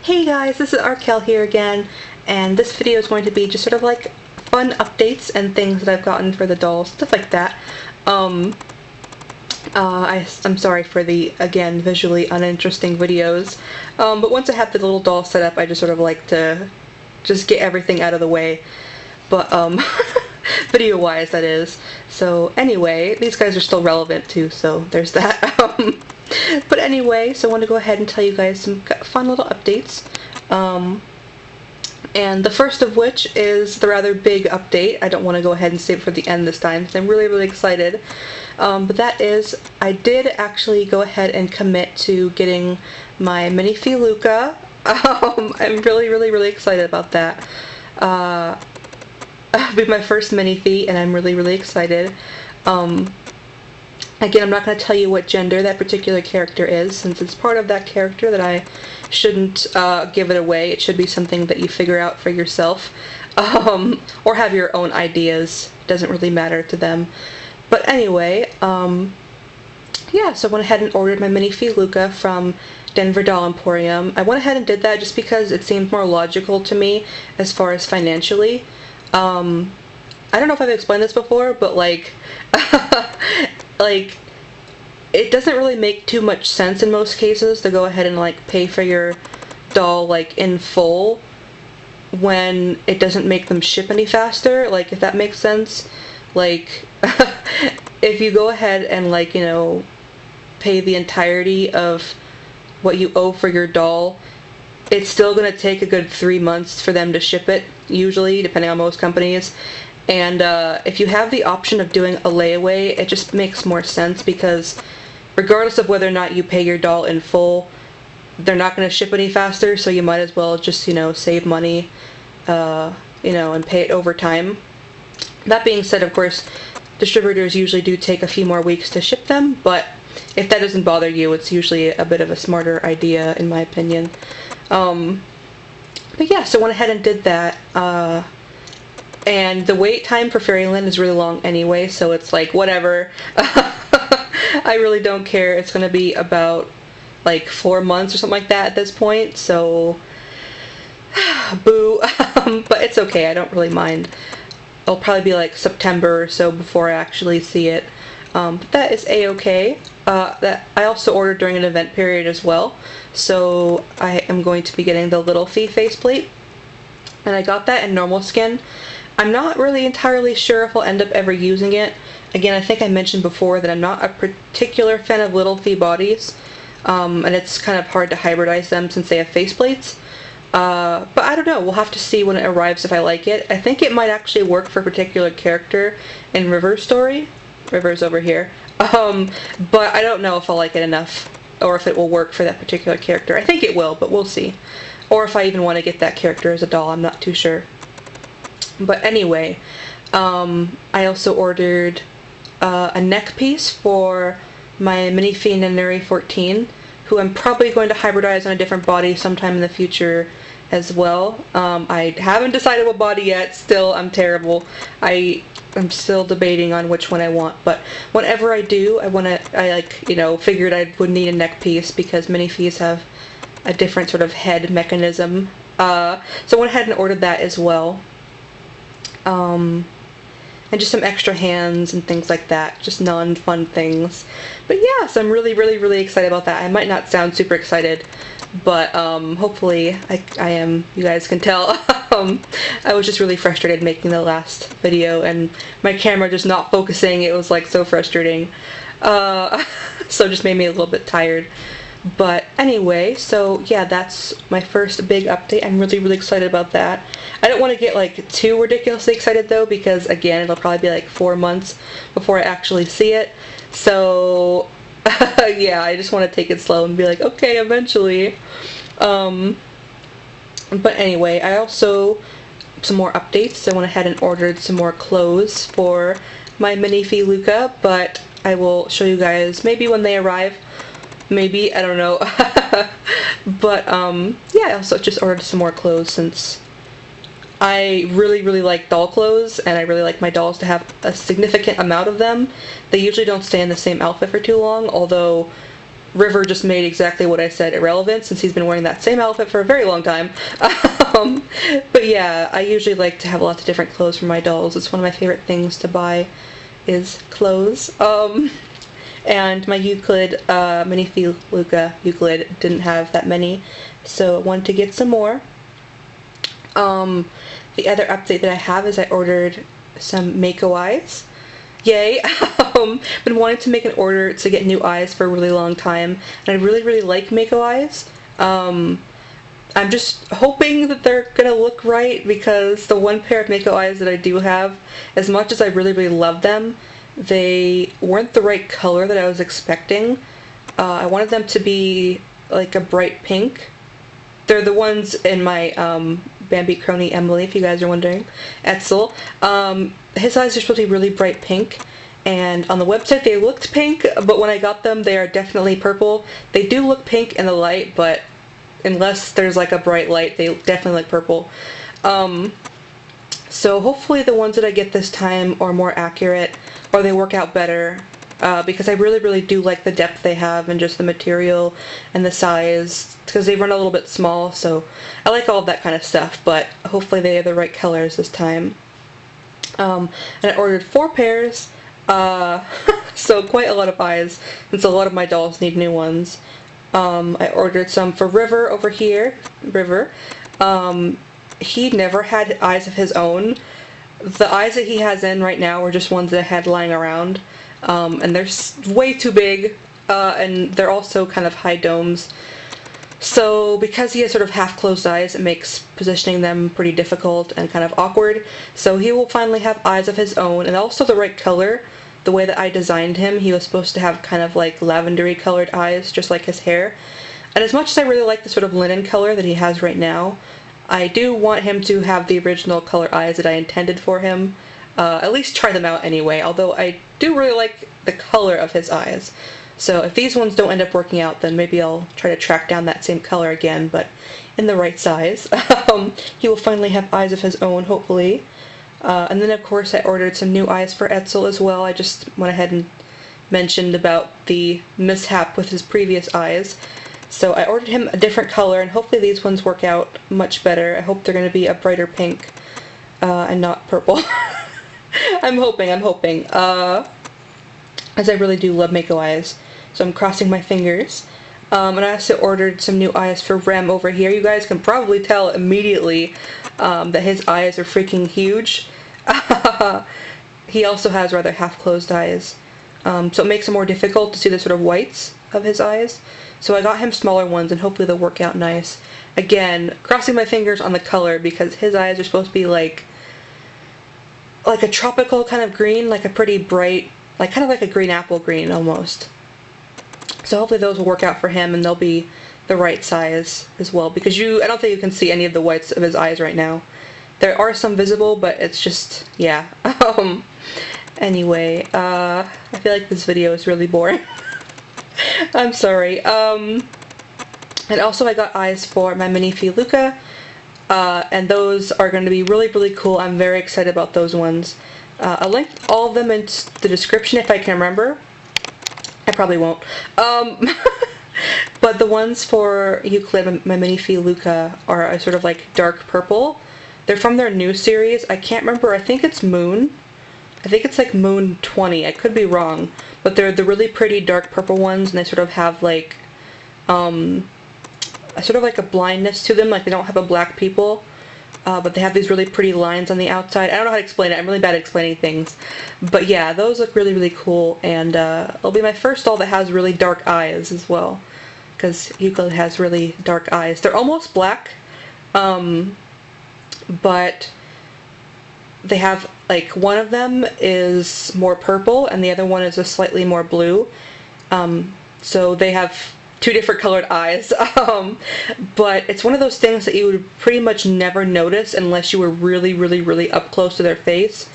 Hey guys, this is Arkel here again, and this video is going to be just sort of like fun updates and things that I've gotten for the dolls, stuff like that. I'm sorry for the, again, visually uninteresting videos, but once I have the little doll set up, I just sort of like to just get everything out of the way, but video-wise that is. So anyway, these guys are still relevant too, so there's that. But anyway, so I want to go ahead and tell you guys some fun little updates. And the first of which is the rather big update. I don't want to go ahead and save it for the end this time because I'm really excited. But that is, I did actually go ahead and commit to getting my Minifee Luka. I'm really excited about that. It'll be my first Minifee, and I'm really excited. Again, I'm not going to tell you what gender that particular character is, since it's part of that character that I shouldn't give it away. It should be something that you figure out for yourself, or have your own ideas. It doesn't really matter to them. But anyway, yeah, so I went ahead and ordered my Minifee Luka from Denver Doll Emporium. I went ahead and did that just because it seemed more logical to me as far as financially. I don't know if I've explained this before, but like it doesn't really make too much sense in most cases to go ahead and like pay for your doll like in full when it doesn't make them ship any faster, like if that makes sense. Like if you go ahead and like, you know, pay the entirety of what you owe for your doll, it's still going to take a good 3 months for them to ship it, usually, depending on most companies. And if you have the option of doing a layaway, it just makes more sense because regardless of whether or not you pay your doll in full, they're not going to ship any faster, so you might as well just, you know, save money, you know, and pay it over time. That being said, of course, distributors usually do take a few more weeks to ship them, but if that doesn't bother you, it's usually a bit of a smarter idea, in my opinion. But yeah, so I went ahead and did that. And the wait time for Fairyland is really long anyway, so it's like, whatever. I really don't care. It's going to be about, like, 4 months or something like that at this point, so boo. But it's okay, I don't really mind. It'll probably be, like, September or so before I actually see it. But that is a-okay. That I also ordered during an event period as well, so I am going to be getting the Little Fee faceplate. And I got that in normal skin. I'm not really entirely sure if I'll end up ever using it. Again, I think I mentioned before that I'm not a particular fan of Little Fee bodies, and it's kind of hard to hybridize them since they have faceplates. But I don't know, we'll have to see when it arrives if I like it. I think it might actually work for a particular character in River's story. River's over here. But I don't know if I'll like it enough, or if it will work for that particular character. I think it will, but we'll see. Or if I even want to get that character as a doll, I'm not too sure. But anyway, I also ordered a neck piece for my Minifee Nenuri 14, who I'm probably going to hybridize on a different body sometime in the future as well. I haven't decided what body yet. Still, I'm terrible. I'm still debating on which one I want, but whenever I do, I like, you know, figured I would need a neck piece because Minifees have a different sort of head mechanism. So I went ahead and ordered that as well. And just some extra hands and things like that, just non-fun things. But yeah, so I'm really excited about that. I might not sound super excited, but hopefully I am. You guys can tell. I was just really frustrated making the last video, and my camera just not focusing. It was like so frustrating. So it just made me a little bit tired. But anyway, so yeah, that's my first big update. I'm really excited about that. I don't want to get like too ridiculously excited though, because again, it'll probably be like 4 months before I actually see it. So yeah, I just want to take it slow and be like, okay, eventually. But anyway, I also, some more updates. I went ahead and ordered some more clothes for my Minifee Luka, but I will show you guys maybe when they arrive. Maybe, I don't know. But yeah, I also just ordered some more clothes since I really like doll clothes, and I really like my dolls to have a significant amount of them. They usually don't stay in the same outfit for too long, although River just made exactly what I said irrelevant, since he's been wearing that same outfit for a very long time. But yeah, I usually like to have lots of different clothes for my dolls. It's one of my favorite things to buy is clothes. And my Euclid, Minifee Luka Euclid didn't have that many, so I wanted to get some more. The other update that I have is I ordered some Mako eyes. Yay! Been wanting to make an order to get new eyes for a really long time, and I really, really like Mako eyes. I'm just hoping that they're gonna look right, because the one pair of Mako eyes that I do have, as much as I really, really love them, they weren't the right color that I was expecting. I wanted them to be like a bright pink. They're the ones in my Bambi crony Emily, if you guys are wondering. Etzel. His eyes are supposed to be really bright pink, and on the website they looked pink, but when I got them they are definitely purple. They do look pink in the light, but unless there's like a bright light, they definitely look purple. So hopefully the ones that I get this time are more accurate, or they work out better, because I really, really do like the depth they have and just the material and the size, because they run a little bit small, so I like all of that kind of stuff, but hopefully they are the right colors this time. And I ordered 4 pairs, so quite a lot of eyes, since a lot of my dolls need new ones. I ordered some for River over here. River. He never had eyes of his own. The eyes that he has in right now are just ones that I had lying around, and they're way too big, and they're also kind of high domes. So because he has sort of half-closed eyes, it makes positioning them pretty difficult and kind of awkward. So he will finally have eyes of his own, and also the right color. The way that I designed him, he was supposed to have kind of like lavendery colored eyes, just like his hair. And as much as I really like the sort of linen color that he has right now, I do want him to have the original color eyes that I intended for him. At least try them out anyway, although I do really like the color of his eyes. So if these ones don't end up working out, then maybe I'll try to track down that same color again, but in the right size. He will finally have eyes of his own, hopefully. And then of course I ordered some new eyes for Etzel as well. I just went ahead and mentioned about the mishap with his previous eyes. So I ordered him a different color, and hopefully these ones work out much better. I hope they're going to be a brighter pink, and not purple. I'm hoping, as I really do love Mako eyes, so I'm crossing my fingers. And I also ordered some new eyes for Rem over here. You guys can probably tell immediately that his eyes are freaking huge. He also has rather half-closed eyes, so it makes it more difficult to see the sort of whites of his eyes. So I got him smaller ones, and hopefully they'll work out nice. Again, crossing my fingers on the color, because his eyes are supposed to be like a tropical kind of green, like a pretty bright, like kind of like a green apple green almost. So hopefully those will work out for him, and they'll be the right size as well, because I don't think you can see any of the whites of his eyes right now. There are some visible, but it's just, yeah. Anyway, I feel like this video is really boring. I'm sorry. And also I got eyes for my Minifee Luka, and those are going to be really, really cool. I'm very excited about those ones. I'll link all of them in the description if I can remember. I probably won't. But the ones for Euclid, my Minifee Luka, are a sort of like dark purple. They're from their new series. I can't remember. I think it's Moon. I think it's like Moon 20. I could be wrong. But they're the really pretty dark purple ones, and they sort of have like sort of like a blindness to them. Like they don't have a black pupil, but they have these really pretty lines on the outside. I don't know how to explain it. I'm really bad at explaining things. But yeah, those look really, really cool, and it'll be my first doll that has really dark eyes as well, because Euclid has really dark eyes. They're almost black, but they have, like, one of them is more purple and the other one is a slightly more blue. So they have 2 different colored eyes. But it's one of those things that you would pretty much never notice unless you were really, really, really up close to their face.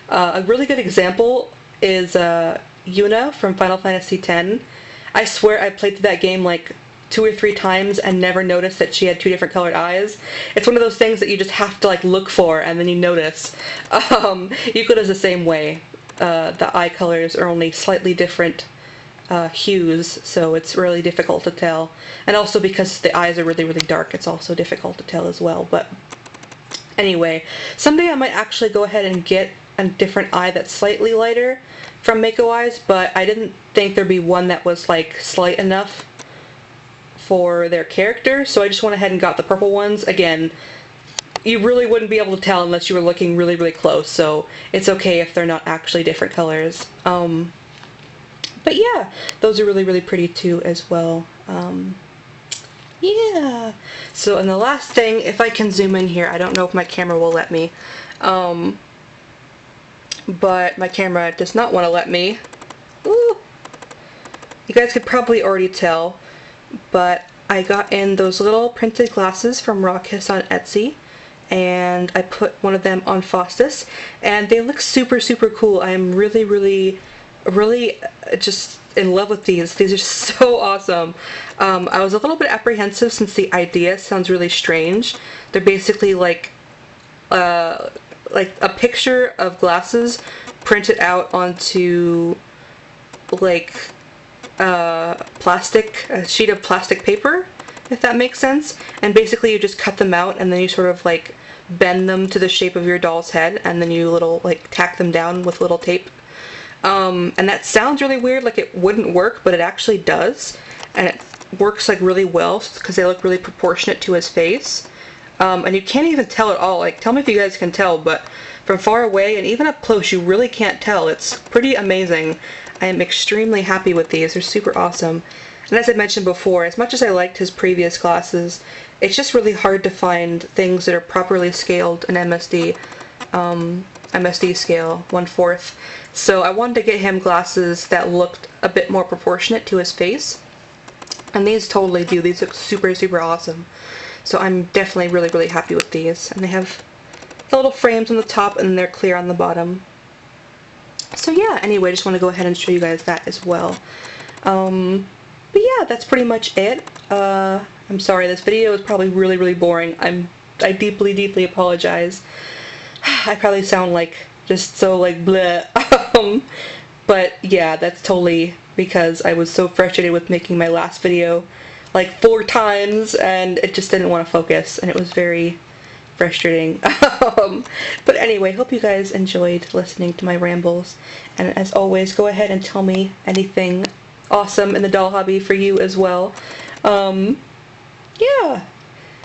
A really good example is Yuna from Final Fantasy X. I swear I played through that game like 2 or 3 times and never noticed that she had 2 different colored eyes. It's one of those things that you just have to like look for and then you notice. Euclid is the same way. The eye colors are only slightly different hues, so it's really difficult to tell. And also because the eyes are really, really dark, it's also difficult to tell as well. But anyway, someday I might actually go ahead and get a different eye that's slightly lighter from Mako eyes, but I didn't think there'd be one that was like slight enough for their character, so I just went ahead and got the purple ones. Again, you really wouldn't be able to tell unless you were looking really, really close, so it's okay if they're not actually different colors. But yeah, those are really, really pretty too as well. Yeah. So, and the last thing, if I can zoom in here, I don't know if my camera will let me, but my camera does not want to let me. Ooh. You guys could probably already tell, but I got in those little printed glasses from Raw Kiss on Etsy, and I put one of them on Faustus, and they look super, super cool. I am really, really, really just in love with these. These are so awesome. I was a little bit apprehensive since the idea sounds really strange. They're basically like a picture of glasses printed out onto like a sheet of plastic paper, if that makes sense. And basically you just cut them out and then you sort of like bend them to the shape of your doll's head, and then you tack them down with little tape. And that sounds really weird, like it wouldn't work, but it actually does, and it works like really well because they look really proportionate to his face. And you can't even tell at all. Like, tell me if you guys can tell, but from far away and even up close, you really can't tell. It's pretty amazing. I am extremely happy with these. They're super awesome. And as I mentioned before, as much as I liked his previous glasses, it's just really hard to find things that are properly scaled in MSD. MSD scale, 1/4. So I wanted to get him glasses that looked a bit more proportionate to his face. And these totally do. These look super, super awesome. So I'm definitely really, really happy with these. And they have the little frames on the top and they're clear on the bottom. So yeah, anyway, I just want to go ahead and show you guys that as well. But yeah, that's pretty much it. I'm sorry, this video is probably really, really boring. I deeply, deeply apologize. I probably sound like just so like bleh. But yeah, that's totally because I was so frustrated with making my last video like 4 times and it just didn't want to focus, and it was very frustrating. But anyway, hope you guys enjoyed listening to my rambles, and as always, go ahead and tell me anything awesome in the doll hobby for you as well. Yeah.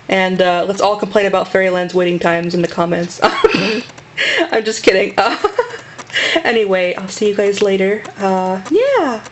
And let's all complain about Fairyland's waiting times in the comments. I'm just kidding. Anyway, I'll see you guys later. Yeah.